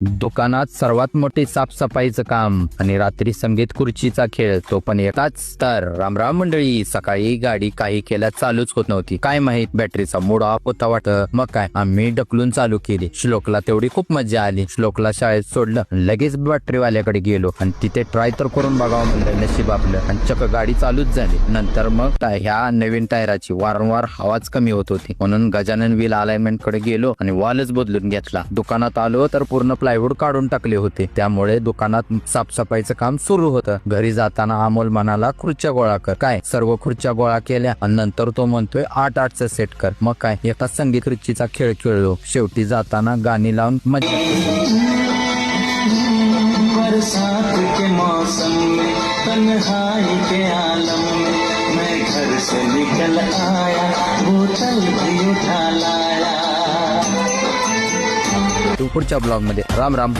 दुकानात सर्वात मोठी साफसफाईचं काम आणि रात्री संगीत खुर्चीचा खेळ, तो पण एकाच. तर रामराम मंडळी, सकाळी गाडी काही केल्या चालूच होत नव्हती. काय माहित बॅटरीचा मूड ऑफ होता वाटत. मग काय, आम्ही ढकलून चालू केली. श्लोकला तेवढी खूप मजा आली. श्लोकला शाळेत सोडलं, लगेच बॅटरीवाल्याकडे गेलो आणि तिथे ट्राय तर करून बघावं म्हणलं. नशीब आपलं आणि चक गाडी चालूच झाली. नंतर मग ह्या नवीन टायराची वारंवार हवाच कमी होत होती, म्हणून गजानन व्हील अलाइनमेंट कडे गेलो आणि वालच बदलून घेतला. दुकानात आलो तर पूर्ण प्लायवूड काढून टाकले होते, त्यामुळे दुकानात साफसफाईचं काम सुरू होतं. घरी जाताना अमोल म्हणाला, खुर्च्या गोळा कर. काय, सर्व खुर्च्या गोळा केल्या आणि नंतर तो म्हणतोय 8-8चं सेट कर. मग काय, एका संगीत खुर्चीचा खेळ खेळलो. शेवटी जाताना गाणी लावून मजा. बरसात के मौसम में तन्हाई के आलम में मैं घर से निकल आया, बोतल भी उठा लाया. पुढच्या ब्लॉग मध्ये राम राम.